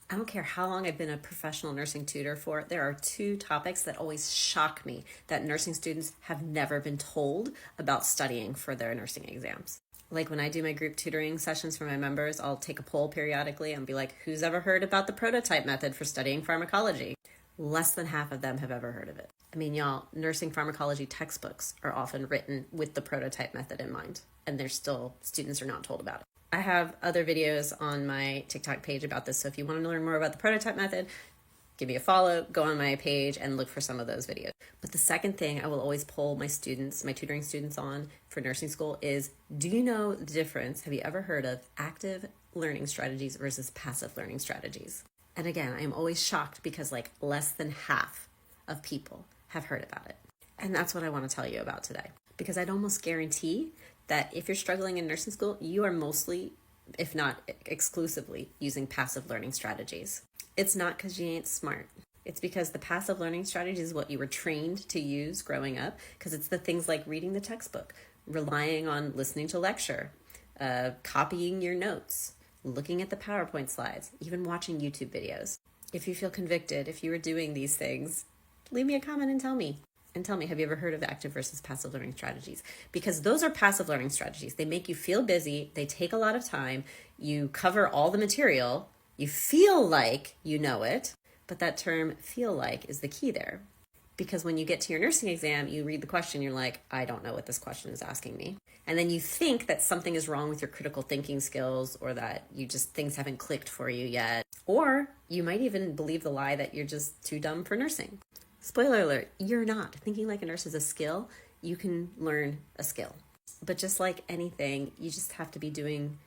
I don't care how long I've been a professional nursing tutor for, there are two topics that always shock me that nursing students have never been told about studying for their nursing exams. Like when I do my group tutoring sessions for my members, I'll take a poll periodically and be like, who's ever heard about the prototype method for studying pharmacology? Less than half of them have ever heard of it. I mean, y'all, nursing pharmacology textbooks are often written with the prototype method in mind, and there's still, students are not told about it. I have other videos on my TikTok page about this, so if you want to learn more about the prototype method, give me a follow, go on my page and look for some of those videos. But the second thing I will always poll my students, my tutoring students on for nursing school is, do you know the difference? Have you ever heard of active learning strategies versus passive learning strategies? And again, I'm always shocked because like less than half of people have heard about it. And that's what I want to tell you about today. Because I'd almost guarantee that if you're struggling in nursing school, you are mostly, if not exclusively, using passive learning strategies. It's not because you ain't smart. It's because the passive learning strategy is what you were trained to use growing up, because it's the things like reading the textbook, relying on listening to lecture, copying your notes, looking at the PowerPoint slides, even watching YouTube videos. If you feel convicted, if you were doing these things, leave me a comment and tell me. And tell me, have you ever heard of active versus passive learning strategies? Because those are passive learning strategies. They make you feel busy. They take a lot of time. You cover all the material. You feel like you know it. But that term feel like is the key there. Because when you get to your nursing exam, you read the question, you're like, I don't know what this question is asking me. And then you think that something is wrong with your critical thinking skills, or that things haven't clicked for you yet. Or you might even believe the lie that you're just too dumb for nursing. Spoiler alert, you're not. Thinking like a nurse is a skill. You can learn a skill. But just like anything, you just have to be doing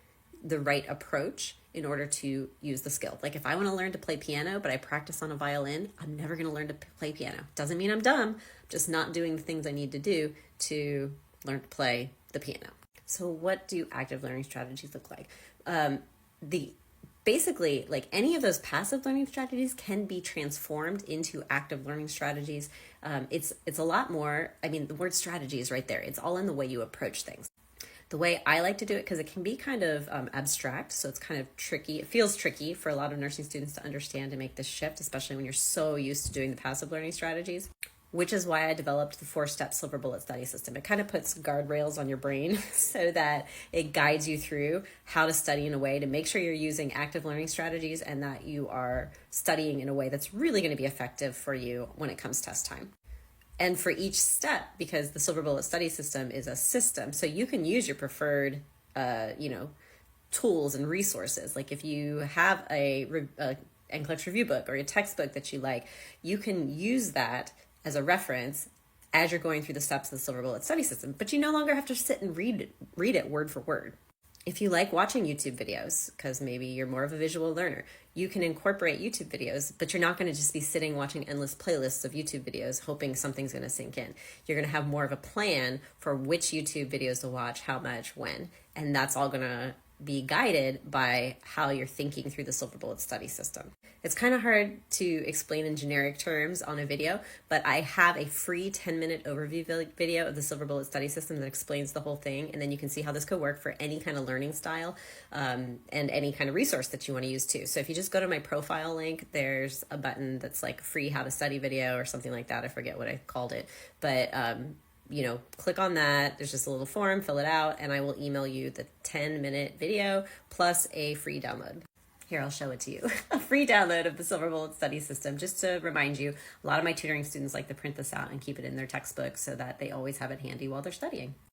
the right approach in order to use the skill. Like if I want to learn to play piano, but I practice on a violin, I'm never going to learn to play piano. Doesn't mean I'm dumb, I'm just not doing the things I need to do to learn to play the piano. So what do active learning strategies look like? Basically, like any of those passive learning strategies can be transformed into active learning strategies. It's a lot more, I mean, the word strategy is right there. It's all in the way you approach things. The way I like to do it, because it can be kind of abstract, so it's kind of tricky. It feels tricky for a lot of nursing students to understand and make this shift, especially when you're so used to doing the passive learning strategies, which is why I developed the 4-step silver bullet study system. It kind of puts guardrails on your brain so that it guides you through how to study in a way to make sure you're using active learning strategies and that you are studying in a way that's really going to be effective for you when it comes test time. And for each step, because the silver bullet study system is a system, so you can use your preferred, tools and resources. Like if you have a NCLEX review book or a textbook that you like, you can use that as a reference as you're going through the steps of the silver bullet study system, but you no longer have to sit and read it word for word. If you like watching YouTube videos, because maybe you're more of a visual learner, you can incorporate YouTube videos, but you're not going to just be sitting watching endless playlists of YouTube videos hoping something's going to sink in. You're going to have more of a plan for which YouTube videos to watch, how much, when, and that's all going to be guided by how you're thinking through the silver bullet study system. It's kind of hard to explain in generic terms on a video, but I have a free 10-minute overview video of the silver bullet study system that explains the whole thing, and then you can see how this could work for any kind of learning style and any kind of resource that you want to use too. So if you just go to my profile link, there's a button that's like free how to study video or something like that. I forget what I called it, but click on that. There's just a little form, fill it out, and I will email you the 10-minute video plus a free download. Here, I'll show it to you. A free download of the silver bullet study system, just to remind you. A lot of my tutoring students like to print this out and keep it in their textbook so that they always have it handy while they're studying.